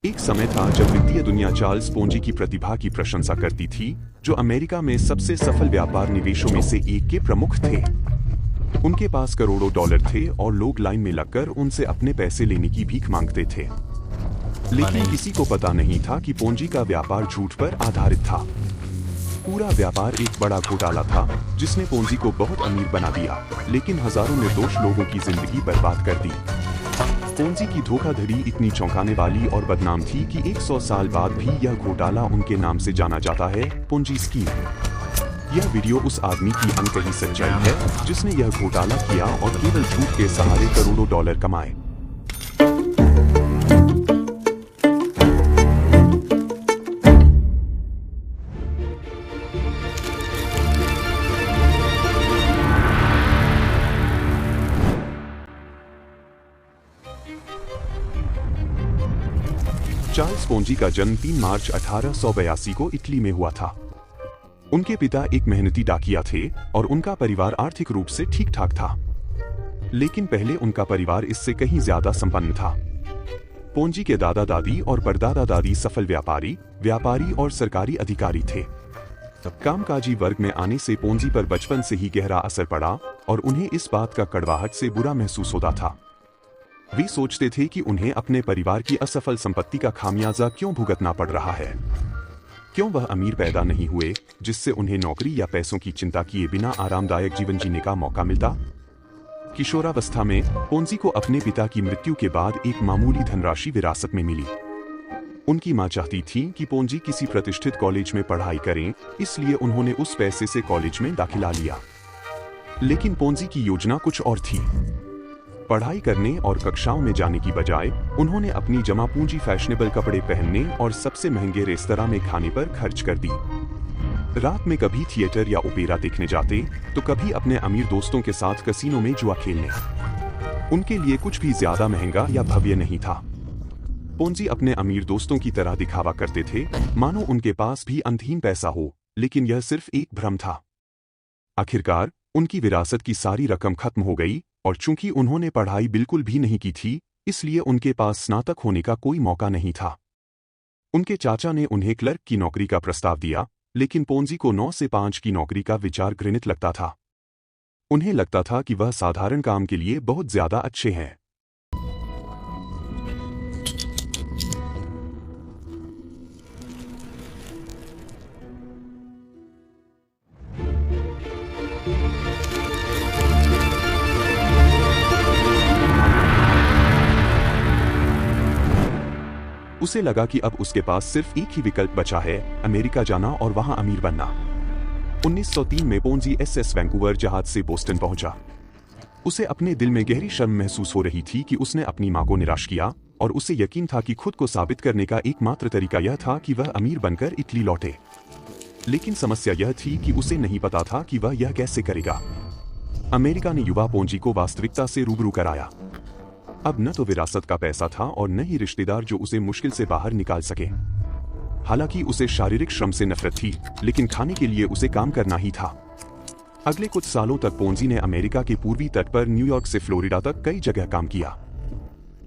एक समय था जब वित्तीय दुनिया चार्ल्स पोंजी की प्रतिभा की प्रशंसा करती थी, जो अमेरिका में सबसे सफल व्यापार निवेशों में से एक के प्रमुख थे। उनके पास करोड़ों डॉलर थे और लोग लाइन में लगकर उनसे अपने पैसे लेने की भीख मांगते थे। लेकिन किसी को पता नहीं था कि पोंजी का व्यापार झूठ पर आधारित था। पूरा व्यापार एक बड़ा घोटाला था जिसने पोंजी को बहुत अमीर बना दिया, लेकिन हजारों निर्दोष लोगों की जिंदगी बर्बाद कर दी। पोंजी की धोखाधड़ी इतनी चौंकाने वाली और बदनाम थी कि 100 साल बाद भी यह घोटाला उनके नाम से जाना जाता है, पोंजी स्कीम। यह वीडियो उस आदमी की अनकही सच्चाई है जिसने यह घोटाला किया और केवल झूठ के सहारे करोड़ों डॉलर कमाए। चार्ल्स पोंजी का जन्म 3 मार्च 1882 को इटली में हुआ था। उनके पिता एक मेहनती डाकिया थे और उनका परिवार आर्थिक रूप से ठीक ठाक था। लेकिन पहले उनका परिवार इससे कहीं ज्यादा संपन्न था। पोंजी के दादा दादी और परदादा दादी सफल व्यापारी और सरकारी अधिकारी थे। कामकाजी वर्ग में आने से पोंजी पर बचपन से ही गहरा असर पड़ा और उन्हें इस बात का कड़वाहट से बुरा महसूस होता था। वे सोचते थे कि उन्हें अपने परिवार की असफल संपत्ति का खामियाजा क्यों भुगतना पड़ रहा है। क्यों वह अमीर पैदा नहीं हुए जिससे उन्हें नौकरी या पैसों की चिंता किए बिना आरामदायक जीवन जीने का मौका मिलता। किशोरावस्था में पोंजी को अपने पिता की मृत्यु के बाद एक मामूली धनराशि विरासत में मिली। उनकी मां चाहती थी कि पोंजी किसी प्रतिष्ठित कॉलेज में पढ़ाई करें, इसलिए उन्होंने उस पैसे से कॉलेज में दाखिला लिया। लेकिन पोंजी की योजना कुछ और थी। पढ़ाई करने और कक्षाओं में जाने की बजाय उन्होंने अपनी जमा पूंजी फैशनेबल कपड़े पहनने और सबसे महंगे रेस्तरां में खाने पर खर्च कर दी। रात में कभी थिएटर या ओपेरा देखने जाते तो कभी अपने अमीर दोस्तों के साथ कसीनो में जुआ खेलने। उनके लिए कुछ भी ज्यादा महंगा या भव्य नहीं था। पोंजी अपने अमीर दोस्तों की तरह दिखावा करते थे, मानो उनके पास भी अंतहीन पैसा हो, लेकिन यह सिर्फ एक भ्रम था। आखिरकार उनकी विरासत की सारी रकम खत्म हो गई और चूंकि उन्होंने पढ़ाई बिल्कुल भी नहीं की थी, इसलिए उनके पास स्नातक होने का कोई मौका नहीं था। उनके चाचा ने उन्हें क्लर्क की नौकरी का प्रस्ताव दिया, लेकिन पोंजी को 9 से 5 की नौकरी का विचार घृणित लगता था। उन्हें लगता था कि वह साधारण काम के लिए बहुत ज्यादा अच्छे हैं। उसे लगा कि अब उसके पास सिर्फ एक ही विकल्प बचा है, अमेरिका जाना और वहां अमीर बनना। 1903 में पोंजी एसएस वैंकूवर जहाज से बोस्टन पहुंचा। उसे अपने दिल में गहरी शर्म महसूस हो रही थी कि उसने अपनी मां को निराश किया और उसे यकीन था कि खुद को साबित करने का एकमात्र तरीका यह था कि वह अमीर बनकर इटली लौटे। लेकिन समस्या यह थी कि उसे नहीं पता था कि वह यह कैसे करेगा। अमेरिका ने युवा पोंजी को वास्तविकता से रूबरू कराया। अब न तो विरासत का पैसा था और न ही रिश्तेदार जो उसे मुश्किल से बाहर निकाल सके। हालांकि उसे शारीरिक श्रम से नफरत थी, लेकिन खाने के लिए उसे काम करना ही था। अगले कुछ सालों तक पोंजी ने अमेरिका के पूर्वी तट पर न्यूयॉर्क से फ्लोरिडा तक कई जगह काम किया।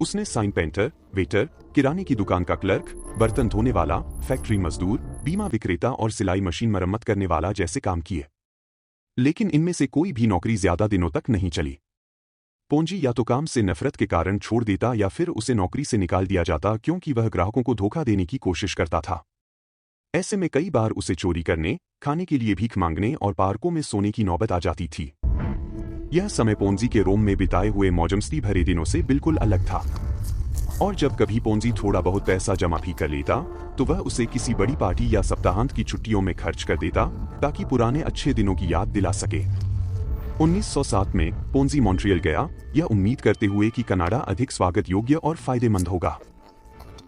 उसने साइन पेंटर, वेटर, किराने की दुकान का क्लर्क, बर्तन धोने वाला, फैक्ट्री मजदूर, बीमा विक्रेता और सिलाई मशीन मरम्मत करने वाला जैसे काम किए। लेकिन इनमें से कोई भी नौकरी ज्यादा दिनों तक नहीं चली। पोंजी या तो काम से नफरत के कारण छोड़ देता या फिर उसे नौकरी से निकाल दिया जाता, क्योंकि वह ग्राहकों को धोखा देने की कोशिश करता था। ऐसे में कई बार उसे चोरी करने, खाने के लिए भीख मांगने और पार्कों में सोने की नौबत आ जाती थी। यह समय पोंजी के रोम में बिताए हुए मौजमस्ती भरे दिनों से बिल्कुल अलग था। और जब कभी पोंजी थोड़ा बहुत पैसा जमा भी कर लेता तो वह उसे किसी बड़ी पार्टी या सप्ताहांत की छुट्टियों में खर्च कर देता, ताकि पुराने अच्छे दिनों की याद दिला सके। 1907 में पोंजी मॉन्ट्रियल गया, यह उम्मीद करते हुए कि कनाडा अधिक स्वागत योग्य और फायदेमंद होगा।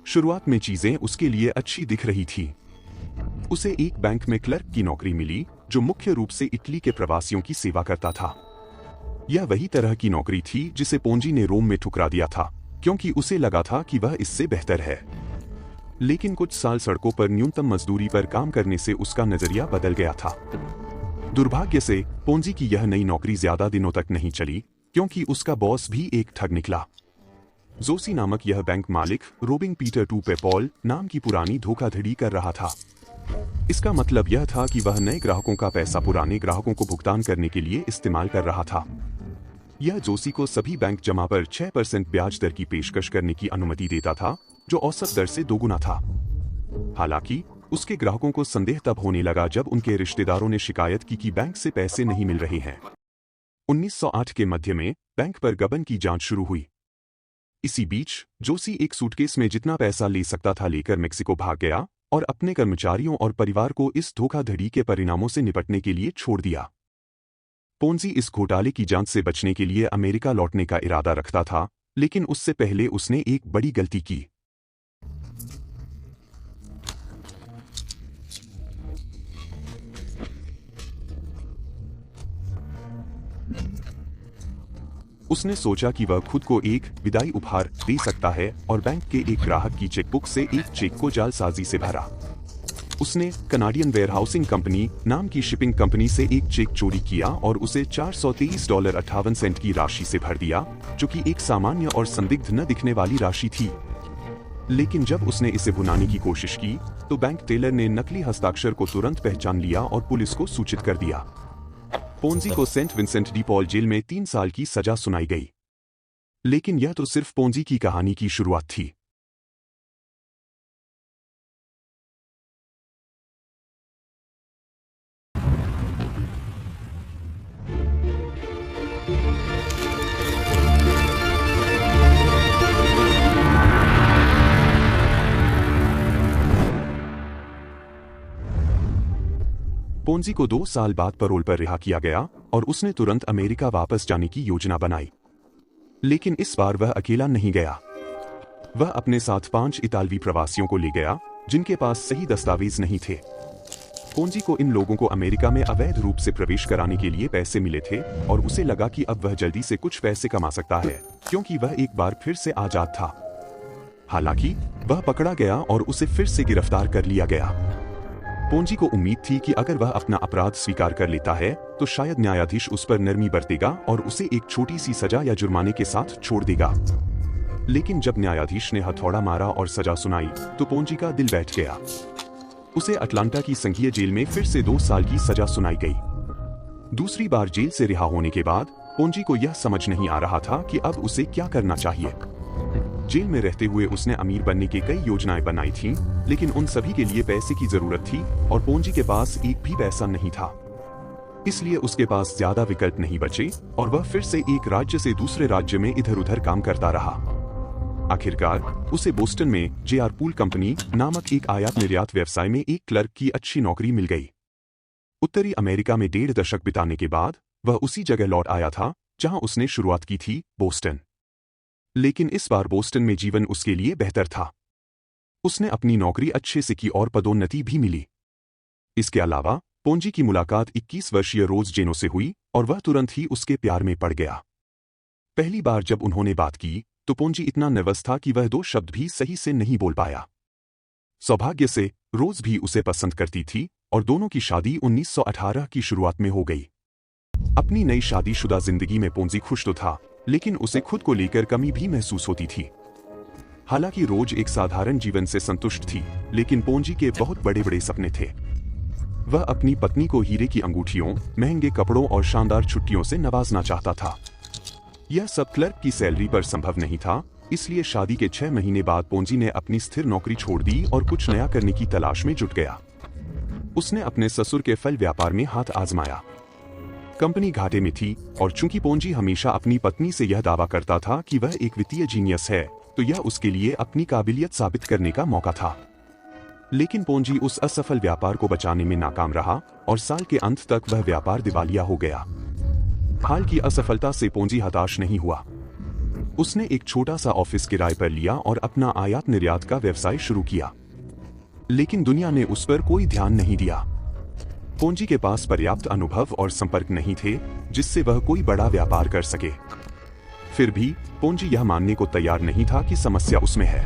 शुरुआत में चीजें उसके लिए अच्छी दिख रही थी। उसे एक बैंक में क्लर्क की नौकरी मिली, जो मुख्य रूप से इटली के प्रवासियों की सेवा करता था। यह वही तरह की नौकरी थी जिसे पोंजी ने रोम में ठुकरा दिया था, क्योंकि उसे लगा था कि वह इससे बेहतर है। लेकिन कुछ साल सड़कों पर न्यूनतम मजदूरी पर काम करने से उसका नजरिया बदल गया था। दुर्भाग्य से पोंजी की यह नई नौकरी ज्यादा दिनों तक नहीं चली, क्योंकि उसका बॉस भी एक ठग निकला। जोसी नामक यह बैंक मालिक रोबिंग पीटर टू पे पॉल नाम की पुरानी धोखाधड़ी कर रहा था। इसका मतलब यह था कि वह नए ग्राहकों का पैसा पुराने ग्राहकों को भुगतान करने के लिए इस्तेमाल कर रहा था। यह जोसी को सभी बैंक जमा पर 6% ब्याज दर की पेशकश करने की अनुमति देता था, जो औसत दर से दोगुना था। हालांकि उसके ग्राहकों को संदेह तब होने लगा जब उनके रिश्तेदारों ने शिकायत की कि बैंक से पैसे नहीं मिल रहे हैं। 1908 के मध्य में बैंक पर गबन की जांच शुरू हुई। इसी बीच जोसी एक सूटकेस में जितना पैसा ले सकता था लेकर मेक्सिको भाग गया और अपने कर्मचारियों और परिवार को इस धोखाधड़ी के परिणामों से निपटने के लिए छोड़ दिया। पोंजी इस घोटाले की जांच से बचने के लिए अमेरिका लौटने का इरादा रखता था, लेकिन उससे पहले उसने एक बड़ी गलती की। उसने सोचा कि वह खुद को एक विदाई उपहार दे सकता है और बैंक के एक ग्राहक की चेकबुक से एक चेक को जालसाजी से भरा। उसने कनाडियन वेयरहाउसिंग कंपनी नाम की शिपिंग कंपनी से एक चेक चोरी किया और उसे $423.58 की राशि से भर दिया, जो कि एक सामान्य और संदिग्ध न दिखने वाली राशि थी। लेकिन जब उसने इसे भुनाने की कोशिश की, तो बैंक टेलर ने नकली हस्ताक्षर को तुरंत पहचान लिया और पुलिस को सूचित कर दिया। पोंजी को Saint Vincent de Paul jail में 3 साल की सजा सुनाई गई। लेकिन यह तो सिर्फ पोंजी की कहानी की शुरुआत थी। पोंजी को 2 साल बाद पैरोल पर रिहा किया गया और उसने तुरंत अमेरिका वापस जाने की योजना बनाई। लेकिन इस बार वह अकेला नहीं गया। वह अपने साथ 5 इतालवी प्रवासियों को ले गया, जिनके पास सही दस्तावेज नहीं थे। पोंजी को इन लोगों को अमेरिका में अवैध रूप से प्रवेश कराने के लिए पैसे मिले थे और उसे लगा कि अब वह जल्दी से कुछ पैसे कमा सकता है, क्योंकि वह एक बार फिर से आजाद था। हालांकि वह पकड़ा गया और उसे फिर से गिरफ्तार कर लिया गया। पोंजी को उम्मीद थी कि अगर वह अपना अपराध स्वीकार कर लेता है तो शायद न्यायाधीश उस पर नरमी बरतेगा और उसे एक छोटी सी सजा या जुर्माने के साथ छोड़ देगा। लेकिन जब न्यायाधीश ने हथौड़ा मारा और सजा सुनाई तो पोंजी का दिल बैठ गया। उसे अटलांटा की संघीय जेल में फिर से 2 साल की सजा सुनाई गई। दूसरी बार जेल से रिहा होने के बाद पोंजी को यह समझ नहीं आ रहा था कि अब उसे क्या करना चाहिए। जेल में रहते हुए उसने अमीर बनने की कई योजनाएं बनाई थीं, लेकिन उन सभी के लिए पैसे की जरूरत थी और पोंजी के पास एक भी पैसा नहीं था। इसलिए उसके पास ज्यादा विकल्प नहीं बचे और वह फिर से एक राज्य से दूसरे राज्य में इधर-उधर काम करता रहा। आखिरकार उसे बोस्टन में जे.आर. पूल कंपनी नामक एक आयात निर्यात व्यवसाय में एक क्लर्क की अच्छी नौकरी मिल गई। उत्तरी अमेरिका में 1.5 दशक बिताने के बाद वह उसी जगह लौट आया था जहां उसने शुरुआत की थी, बोस्टन। लेकिन इस बार बोस्टन में जीवन उसके लिए बेहतर था। उसने अपनी नौकरी अच्छे से की और पदोन्नति भी मिली। इसके अलावा पोंजी की मुलाकात 21 वर्षीय रोज जेनो से हुई और वह तुरंत ही उसके प्यार में पड़ गया। पहली बार जब उन्होंने बात की तो पोंजी इतना नर्वस था कि वह 2 शब्द भी सही से नहीं बोल पाया। सौभाग्य से रोज भी उसे पसंद करती थी और दोनों की शादी 1918 की शुरुआत में हो गई। अपनी नई शादीशुदा जिंदगी में पोंजी खुश तो था, लेकिन उसे खुद को लेकर कमी भी महसूस होती थी। हालांकि रोज एक साधारण जीवन से संतुष्ट थी, लेकिन पोंजी के बहुत बड़े-बड़े सपने थे। वह अपनी पत्नी को हीरे की अंगूठियों, महंगे कपड़ों और शानदार छुट्टियों से नवाजना चाहता था। यह सब क्लर्क की सैलरी पर संभव नहीं था, इसलिए शादी के 6 महीने बाद पोंजी ने अपनी स्थिर नौकरी छोड़ दी और कुछ नया करने की तलाश में जुट गया। उसने अपने ससुर के फल व्यापार में हाथ आजमाया। कंपनी घाटे में थी और चूंकि पोंजी हमेशा अपनी पत्नी से यह दावा करता था कि वह एक वित्तीय जीनियस है, तो यह उसके लिए अपनी काबिलियत साबित करने का मौका था। लेकिन पोंजी उस असफल व्यापार को बचाने में नाकाम रहा और साल के अंत तक वह व्यापार दिवालिया हो गया। हाल की असफलता से पोंजी हताश नहीं हुआ। उसने एक छोटा सा ऑफिस किराए पर लिया और अपना आयात निर्यात का व्यवसाय शुरू किया। लेकिन दुनिया ने उस पर कोई ध्यान नहीं दिया। पोंजी के पास पर्याप्त अनुभव और संपर्क नहीं थे जिससे वह कोई बड़ा व्यापार कर सके। फिर भी पोंजी यह मानने को तैयार नहीं था कि समस्या उसमें है।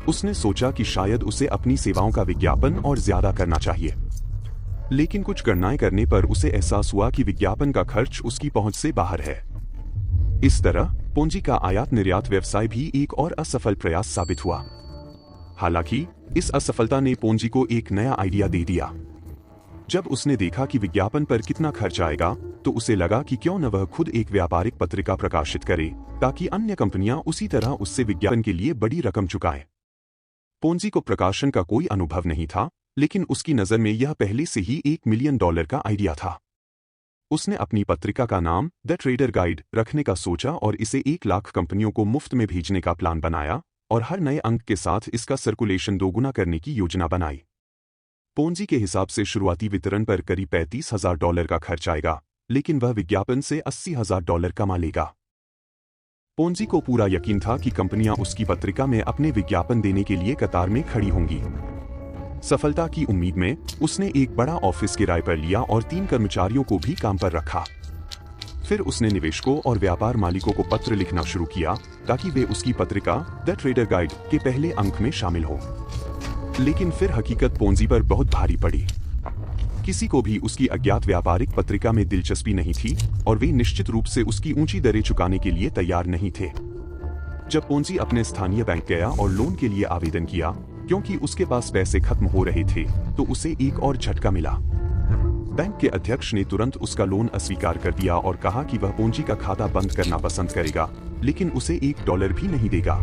उसने सोचा कि शायद उसे अपनी सेवाओं का विज्ञापन और ज्यादा करना चाहिए। लेकिन कुछ गणनाएं करने पर उसे एहसास हुआ कि विज्ञापन का खर्च उसकी पहुंच से बाहर है। इस तरह पोंजी का आयात निर्यात व्यवसाय भी एक और असफल प्रयास साबित हुआ। हालांकि इस असफलता ने पोंजी को एक नया आइडिया दे दिया। जब उसने देखा कि विज्ञापन पर कितना खर्च आएगा, तो उसे लगा कि क्यों न वह खुद एक व्यापारिक पत्रिका प्रकाशित करे, ताकि अन्य कंपनियां उसी तरह उससे विज्ञापन के लिए बड़ी रकम चुकाएं। पोंजी को प्रकाशन का कोई अनुभव नहीं था, लेकिन उसकी नज़र में यह पहले से ही $1 मिलियन का आइडिया था। उसने अपनी पत्रिका का नाम द ट्रेडर गाइड रखने का सोचा और इसे 1 लाख कंपनियों को मुफ्त में भेजने का प्लान बनाया और हर नए अंक के साथ इसका सर्कुलेशन दोगुना करने की योजना बनाई। पोंजी के हिसाब से शुरुआती वितरण पर करीब $35,000 का खर्च आएगा, लेकिन वह विज्ञापन से $80,000 कमा लेगा। पोंजी को पूरा यकीन था कि कंपनियां उसकी पत्रिका में अपने विज्ञापन देने के लिए कतार में खड़ी होंगी। सफलता की उम्मीद में उसने एक बड़ा ऑफिस किराए पर लिया और 3 कर्मचारियों को भी काम पर रखा। फिर उसने निवेशकों और व्यापार मालिकों को पत्र लिखना शुरू किया ताकि वे उसकी पत्रिका द ट्रेडर गाइड के पहले अंक में शामिल हों। लेकिन फिर हकीकत पोंजी पर बहुत भारी पड़ी। किसी को भी उसकी अज्ञात व्यापारिक पत्रिका में दिलचस्पी नहीं थी और वे निश्चित रूप से उसकी ऊंची दरें चुकाने के लिए तैयार नहीं थे। जब पोंजी अपने स्थानीय बैंक गया और लोन के लिए आवेदन किया, क्योंकि उसके पास पैसे खत्म हो रहे थे, तो उसे एक और झटका मिला। बैंक के अध्यक्ष ने तुरंत उसका लोन अस्वीकार कर दिया और कहा कि वह पोंजी का खाता बंद करना पसंद करेगा, लेकिन उसे $1 भी नहीं देगा।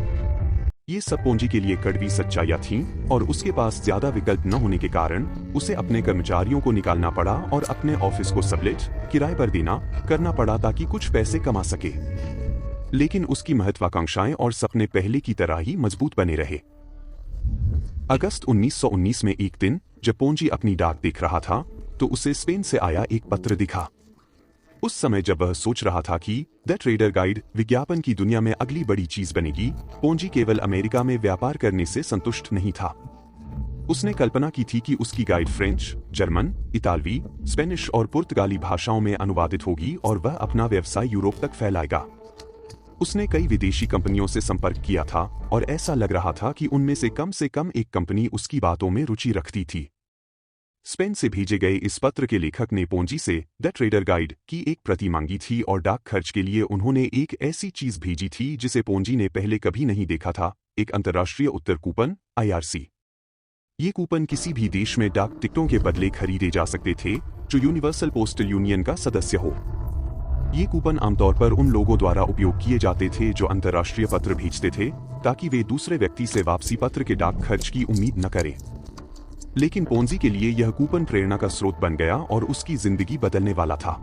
ये सब पोंजी के लिए कड़वी सच्चाइयां थीं और उसके पास ज्यादा विकल्प न होने के कारण उसे अपने कर्मचारियों को निकालना पड़ा और अपने ऑफिस को सबलेट किराए पर देना करना पड़ा ताकि कुछ पैसे कमा सके। लेकिन उसकी महत्वाकांक्षाएं और सपने पहले की तरह ही मजबूत बने रहे। अगस्त 1919 में एक दिन जब पोंजी अपनी डाक देख रहा था, तो उसे स्पेन से आया एक पत्र दिखा। उस समय जब वह सोच रहा था कि द ट्रेडर गाइड विज्ञापन की दुनिया में अगली बड़ी चीज बनेगी, पोंजी केवल अमेरिका में व्यापार करने से संतुष्ट नहीं था। उसने कल्पना की थी कि उसकी गाइड फ्रेंच, जर्मन, इतालवी, स्पेनिश और पुर्तगाली भाषाओं में अनुवादित होगी और वह अपना व्यवसाय यूरोप तक फैलाएगा। उसने कई विदेशी कंपनियों से संपर्क किया था और ऐसा लग रहा था कि उनमें से कम एक कंपनी उसकी बातों में रुचि रखती थी। स्पेन से भेजे गए इस पत्र के लेखक ने पोंजी से द ट्रेडर गाइड की एक प्रति मांगी थी और डाक खर्च के लिए उन्होंने एक ऐसी चीज भेजी थी जिसे पोंजी ने पहले कभी नहीं देखा था, एक अंतर्राष्ट्रीय उत्तर कूपन IRC। ये कूपन किसी भी देश में डाक टिकटों के बदले खरीदे जा सकते थे जो यूनिवर्सल पोस्टल यूनियन का सदस्य हो। ये कूपन आमतौर पर उन लोगों द्वारा उपयोग किए जाते थे जो अंतर्राष्ट्रीय पत्र भेजते थे, ताकि वे दूसरे व्यक्ति से वापसी पत्र के डाक खर्च की उम्मीद न करें। लेकिन पोंजी के लिए यह कूपन प्रेरणा का स्रोत बन गया और उसकी जिंदगी बदलने वाला था।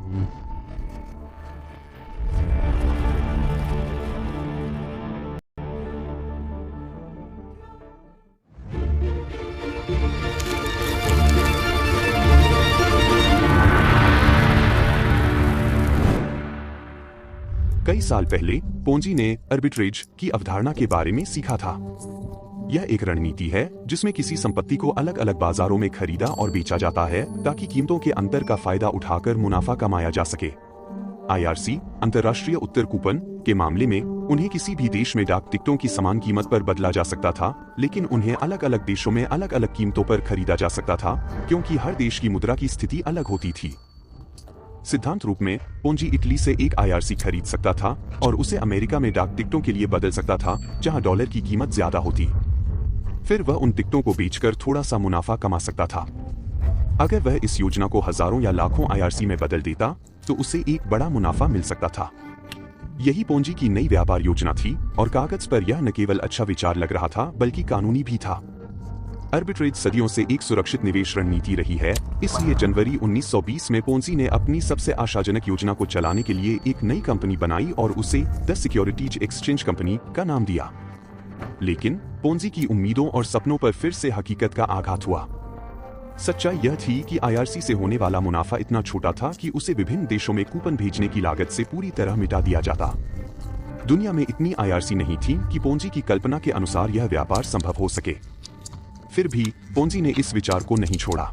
कई साल पहले पोंजी ने आर्बिट्रेज की अवधारणा के बारे में सीखा था। यह एक रणनीति है जिसमें किसी संपत्ति को अलग अलग बाजारों में खरीदा और बेचा जाता है ताकि कीमतों के अंतर का फायदा उठाकर मुनाफा कमाया जा सके। IRC अंतर्राष्ट्रीय उत्तर कूपन के मामले में उन्हें किसी भी देश में डाक टिकटों की समान कीमत पर बदला जा सकता था, लेकिन उन्हें अलग अलग देशों में अलग अलग कीमतों पर खरीदा जा सकता था, क्योंकि हर देश की मुद्रा की स्थिति अलग होती थी। सिद्धांत रूप में पोंजी इटली से एक IRC खरीद सकता था और उसे अमेरिका में डाक टिकटों के लिए बदल सकता था जहां डॉलर की कीमत ज्यादा होती। फिर वह उन टिकटों को बेचकर थोड़ा सा मुनाफा कमा सकता था। अगर वह इस योजना को हजारों या लाखों IRC में बदल देता तो उसे एक बड़ा मुनाफा मिल सकता था। यही पोंजी की नई व्यापार योजना थी और कागज पर यह न केवल अच्छा विचार लग रहा था बल्कि कानूनी भी था। आर्बिट्रेज सदियों से एक सुरक्षित निवेश रणनीति रही है, इसलिए जनवरी 1920 में पोंजी ने अपनी सबसे आशाजनक योजना को चलाने के लिए एक नई कंपनी बनाई और उसे द सिक्योरिटीज एक्सचेंज कंपनी का नाम दिया। लेकिन पोंजी की उम्मीदों और सपनों पर फिर से हकीकत का आघात हुआ। सच्चाई यह थी कि IRC से होने वाला मुनाफा इतना छोटा था कि उसे विभिन्न देशों में कूपन भेजने की लागत से पूरी तरह मिटा दिया जाता। दुनिया में इतनी IRC नहीं थी कि पोंजी की कल्पना के अनुसार यह व्यापार संभव हो सके। फिर भी पोंजी ने इस विचार को नहीं छोड़ा।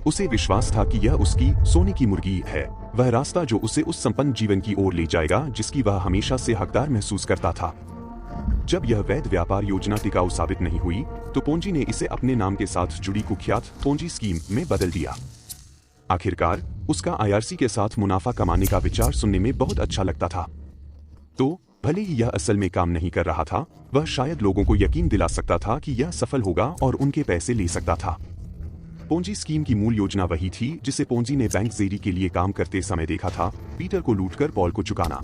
उसे विश्वास था कि यह उसकी सोने की मुर्गी है, वह रास्ता जो उसे उस संपन्न जीवन की ओर ले जाएगा जिसकी वह हमेशा से हकदार महसूस करता था। जब यह वैध व्यापार योजना टिकाऊ साबित नहीं हुई तो पोंजी ने इसे अपने नाम के साथ जुड़ी कुख्यात पोंजी स्कीम में बदल दिया। आखिरकार उसका IRC के साथ मुनाफा कमाने का विचार सुनने में बहुत अच्छा लगता था। तो भले ही यह असल में काम नहीं कर रहा था, वह शायद लोगों को यकीन दिला सकता था कि यह सफल होगा और उनके पैसे ले सकता था। पोंजी स्कीम की मूल योजना वही थी जिसे पोंजी ने बैंक जेरी के लिए काम करते समय देखा था, पीटर को लूटकर पॉल को चुकाना।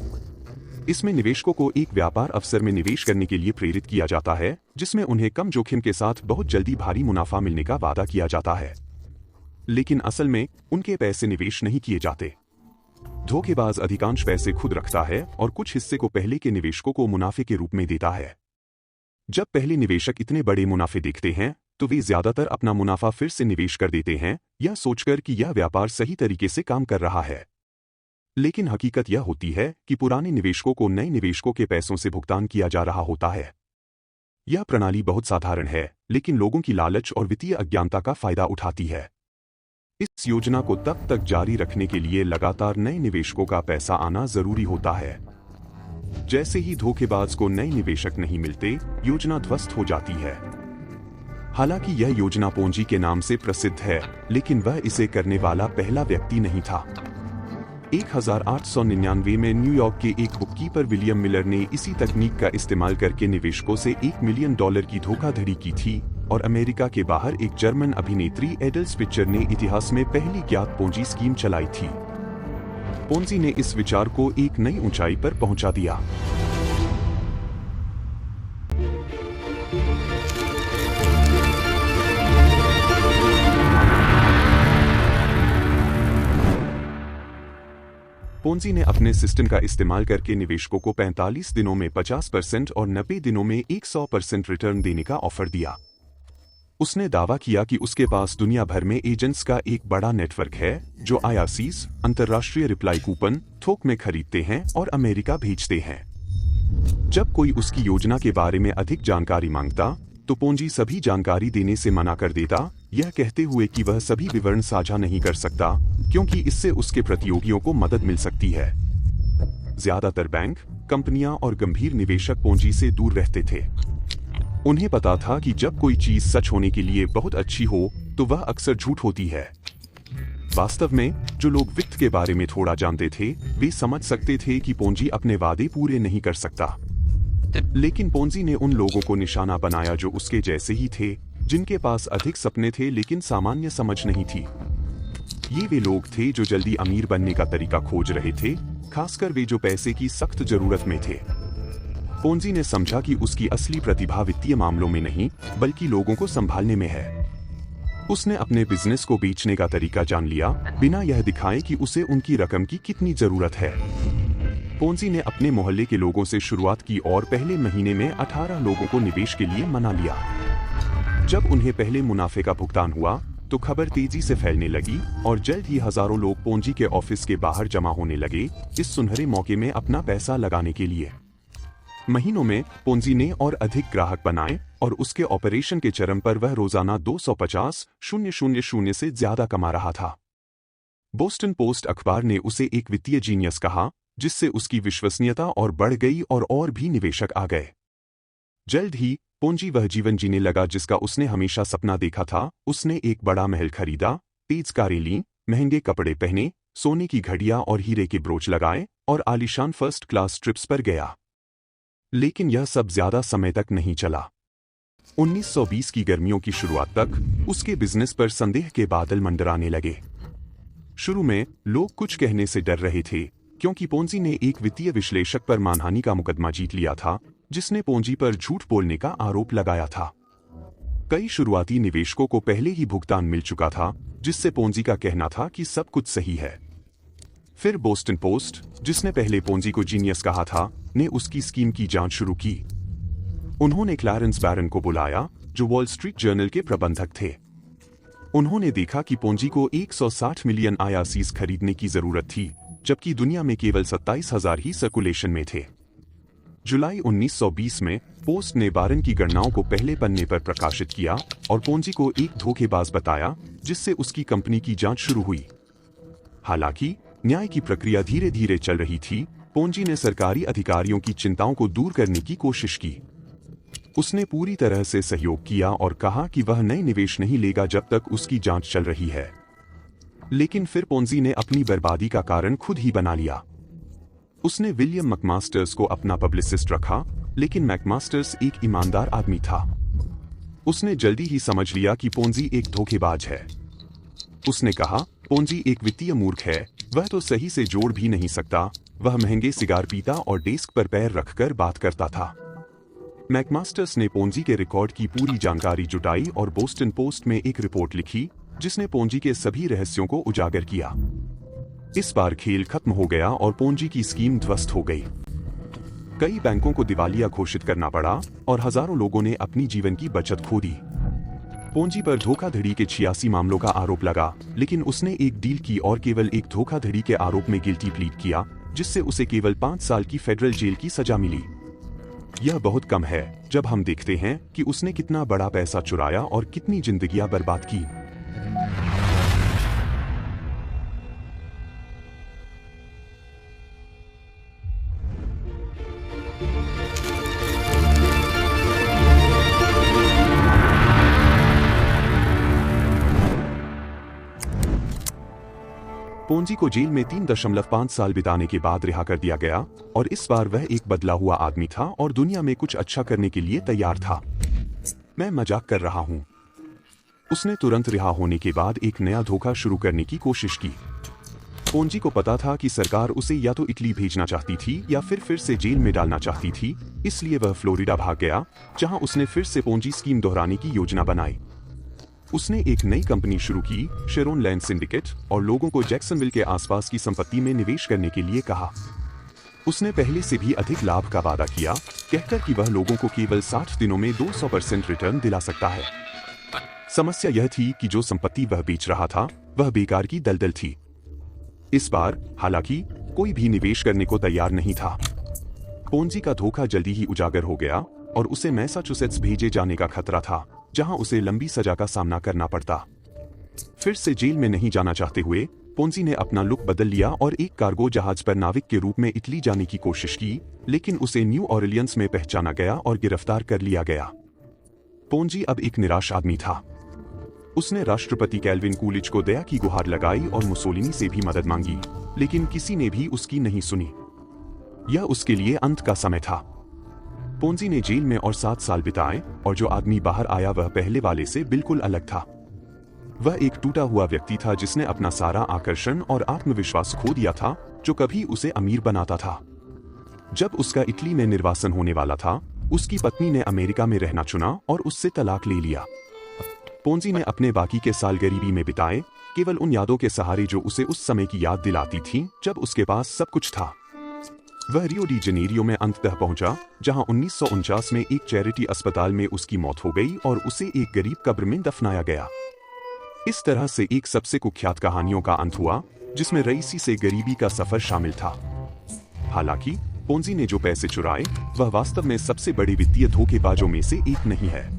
इसमें निवेशकों को एक व्यापार अवसर में निवेश करने के लिए प्रेरित किया जाता है, जिसमें उन्हें कम जोखिम के साथ बहुत जल्दी भारी मुनाफा मिलने का वादा किया जाता है, लेकिन असल में उनके पैसे निवेश नहीं किए जाते। धोखेबाज अधिकांश पैसे खुद रखता है और कुछ हिस्से को पहले के निवेशकों को मुनाफे के रूप में देता है। जब पहले निवेशक इतने बड़े मुनाफे देखते हैं तो वे ज्यादातर अपना मुनाफा फिर से निवेश कर देते हैं, यह सोचकर कि यह व्यापार सही तरीके से काम कर रहा है। लेकिन हकीकत यह होती है कि पुराने निवेशकों को नए निवेशकों के पैसों से भुगतान किया जा रहा होता है। यह प्रणाली बहुत साधारण है, लेकिन लोगों की लालच और वित्तीय अज्ञानता का फायदा उठाती है। इस योजना को तब तक जारी रखने के लिए लगातार नए निवेशकों का पैसा आना जरूरी होता है। जैसे ही धोखेबाज को नए निवेशक नहीं मिलते, योजना ध्वस्त हो जाती है। हालांकि यह योजना पोंजी के नाम से प्रसिद्ध है, लेकिन वह इसे करने वाला पहला व्यक्ति नहीं था। 1899 में न्यूयॉर्क के एक बुककीपर विलियम मिलर ने इसी तकनीक का इस्तेमाल करके निवेशकों से $1 मिलियन की धोखाधड़ी की थी और अमेरिका के बाहर एक जर्मन अभिनेत्री एडल स्पिट्जर ने इतिहास में पहली ज्ञात पोंजी स्कीम चलाई थी। पोंजी ने इस विचार को एक नई ऊंचाई पर पहुंचा दिया। पोंजी ने अपने सिस्टम का इस्तेमाल करके निवेशकों को 45 दिनों में 50% और 90 दिनों में 100% रिटर्न देने का ऑफर दिया। उसने दावा किया कि उसके पास दुनिया भर में एजेंट्स का एक बड़ा नेटवर्क है जो IRCs, अंतर्राष्ट्रीय रिप्लाई कूपन, थोक में खरीदते हैं और अमेरिका भेजते हैं। जब कोई उसकी योजना के बारे में अधिक जानकारी मांगता तो पोंजी सभी जानकारी देने से मना कर देता, यह कहते हुए कि वह सभी विवरण साझा नहीं कर सकता क्योंकि इससे उसके प्रतियोगियों को मदद मिल सकती है। ज्यादातर बैंक, कंपनियां और गंभीर निवेशक पोंजी से दूर रहते थे। उन्हें पता था कि जब कोई चीज सच होने के लिए बहुत अच्छी हो तो वह अक्सर झूठ होती है। वास्तव में जो लोग वित्त के बारे में थोड़ा जानते थे वे समझ सकते थे कि पोंजी अपने वादे पूरे नहीं कर सकता। लेकिन पोंजी ने उन लोगों को निशाना बनाया जो उसके जैसे ही थे, जिनके पास अधिक सपने थे लेकिन सामान्य समझ नहीं थी। ये वे लोग थे जो जल्दी अमीर बनने का तरीका खोज रहे थे, खासकर वे जो पैसे की सख्त जरूरत में थे। पोंजी ने समझा कि उसकी असली प्रतिभा वित्तीय मामलों में नहीं बल्कि लोगों को संभालने में है। उसने अपने बिजनेस को बेचने का तरीका जान लिया, बिना यह दिखाए कि उसे उनकी रकम की कितनी जरूरत है। पोंजी ने अपने मोहल्ले के लोगों से शुरुआत की और पहले महीने में 18 लोगों को निवेश के लिए मना लिया। जब उन्हें पहले मुनाफे का भुगतान हुआ तो खबर तेजी से फैलने लगी और जल्द ही हजारों लोग पोंजी के ऑफिस के बाहर जमा होने लगे इस सुनहरे मौके में अपना पैसा लगाने के लिए। महीनों में पोंजी ने और अधिक ग्राहक बनाए और उसके ऑपरेशन के चरम पर वह रोजाना 250,000 से ज्यादा कमा रहा था। बोस्टन पोस्ट अखबार ने उसे एक वित्तीय जीनियस कहा, जिससे उसकी विश्वसनीयता और बढ़ गई और भी निवेशक आ गए। जल्द ही पोंजी वह जीवन जीने लगा जिसका उसने हमेशा सपना देखा था। उसने एक बड़ा महल खरीदा, तेज कारें लीं, महंगे कपड़े पहने, सोने की घड़ियां और हीरे के ब्रोच लगाए और आलीशान फर्स्ट क्लास ट्रिप्स पर गया। लेकिन यह सब ज्यादा समय तक नहीं चला। 1920 की गर्मियों की शुरुआत तक उसके बिजनेस पर संदेह के बादल मंडराने लगे। शुरू में लोग कुछ कहने से डर रहे थे क्योंकि पोंजी ने एक वित्तीय विश्लेषक पर मानहानि का मुकदमा जीत लिया था, जिसने पोंजी पर झूठ बोलने का आरोप लगाया था। कई शुरुआती निवेशकों को पहले ही भुगतान मिल चुका था, जिससे पोंजी का कहना था कि सब कुछ सही है। फिर बोस्टन पोस्ट, जिसने पहले पोंजी को जीनियस कहा था, ने उसकी स्कीम की जांच शुरू की। उन्होंने क्लैरेंस बैरन को बुलाया, जो वॉल स्ट्रीट जर्नल के प्रबंधक थे। उन्होंने देखा कि पोंजी को 160 मिलियन IRCs खरीदने की जरूरत थी, जबकि दुनिया में केवल 27,000 ही सर्कुलेशन में थे। जुलाई 1920 में पोस्ट ने बैरन की गणनाओं को पहले पन्ने पर प्रकाशित किया और पोंजी को एक धोखेबाज बताया, जिससे उसकी कंपनी की जांच शुरू हुई। हालांकि न्याय की प्रक्रिया धीरे धीरे चल रही थी। पोंजी ने सरकारी अधिकारियों की चिंताओं को दूर करने की कोशिश की। उसने पूरी तरह से सहयोग किया और कहा कि वह नए निवेश नहीं लेगा जब तक उसकी जांच चल रही है। लेकिन फिर पोंजी ने अपनी बर्बादी का कारण खुद ही बना लिया। उसने विलियम मैकमास्टर्स को अपना पब्लिसिस्ट रखा, लेकिन मैकमास्टर्स एक ईमानदार आदमी था। उसने जल्दी ही समझ लिया कि पोंजी एक धोखेबाज है। उसने कहा, पोंजी एक वित्तीय मूर्ख है, वह तो सही से जोड़ भी नहीं सकता, वह महंगे सिगार पीता और डेस्क पर पैर रखकर बात करता था। मैकमास्टर्स ने पोंजी के रिकॉर्ड की पूरी जानकारी जुटाई और बोस्टन पोस्ट में एक रिपोर्ट लिखी, जिसने पोंजी के सभी रहस्यों को उजागर किया। इस बार खेल खत्म हो गया और पोंजी की स्कीम ध्वस्त हो गई। कई बैंकों को दिवालिया घोषित करना पड़ा और हजारों लोगों ने अपनी जीवन की बचत खो दी। पोंजी पर धोखाधड़ी के 86 मामलों का आरोप लगा, लेकिन उसने एक डील की और केवल एक धोखाधड़ी के आरोप में गिल्टी प्लीड किया, जिससे उसे केवल 5 साल की फेडरल जेल की सजा मिली। यह बहुत कम है जब हम देखते हैं कि उसने कितना बड़ा पैसा चुराया और कितनी जिंदगियां बर्बाद की। पोंजी को जेल में 3.5 साल बिताने के बाद रिहा कर दिया गया और इस बार वह एक बदला हुआ आदमी था और दुनिया में कुछ अच्छा करने के लिए तैयार था। मैं मजाक कर रहा हूं। उसने तुरंत रिहा होने के बाद एक नया धोखा शुरू करने की कोशिश की। पोंजी को पता था कि सरकार उसे या तो इटली भेजना चाहती थी या फिर से जेल में डालना चाहती थी, इसलिए वह फ्लोरिडा भाग गया, जहां उसने फिर से पोंजी स्कीम दोहराने की योजना बनाई। उसने एक नई कंपनी शुरू की, शेरोन लैंड सिंडिकेट, और लोगों को जैक्सनविल के आसपास की संपत्ति में निवेश करने के लिए कहा। उसने पहले से भी अधिक लाभ का वादा किया, कहकर कि वह लोगों को केवल 60 दिनों में 200% रिटर्न दिला सकता है। समस्या यह थी कि जो संपत्ति वह बेच रहा था, वह बेकार की दलदल थी। इस बार, हालांकि, कोई भी निवेश करने को तैयार नहीं था। पोंजी का धोखा जल्दी ही उजागर हो गया और उसे मैसाचुसेट्स भेजे जाने का खतरा था, जहां उसे लंबी सजा का सामना करना पड़ता। फिर से जेल में नहीं जाना चाहते हुए पोंजी ने अपना लुक बदल लिया और एक कार्गो जहाज पर नाविक के रूप में इटली जाने की कोशिश की, लेकिन उसे न्यू ऑरलियंस में पहचाना गया और गिरफ्तार कर लिया गया। पोंजी अब एक निराश आदमी था। उसने राष्ट्रपति कैल्विन कूलिज को दया की गुहार लगाई और मुसोलिनी से भी मदद मांगी, लेकिन किसी ने भी उसकी नहीं सुनी। यह उसके लिए अंत का समय था। पोंजी ने जेल में और 7 साल बिताए और जो आदमी बाहर आया वह पहले वाले से बिल्कुल अलग था। वह एक टूटा हुआ व्यक्ति था जिसने अपना सारा आकर्षण और आत्मविश्वास खो दिया था, जो कभी उसे अमीर बनाता था। जब उसका इटली में निर्वासन होने वाला था, उसकी पत्नी ने अमेरिका में रहना चुना और उससे तलाक ले लिया। पोंजी ने अपने बाकी के साल गरीबी में बिताए, केवल उन यादों के सहारे जो उसे उस समय की याद दिलाती थीं, जब उसके पास सब कुछ था। वह रियो डी जनेरियो में अंततः पहुंचा, जहां 1949 में एक चैरिटी अस्पताल में उसकी मौत हो गई और उसे एक गरीब कब्र में दफनाया गया। इस तरह से एक सबसे कुख्यात कहानियों का अंत हुआ, जिसमें रईसी से गरीबी का सफर शामिल था। हालांकि पोंजी ने जो पैसे चुराए, वह वास्तव में सबसे बड़े वित्तीय धोखेबाजों में से एक नहीं है।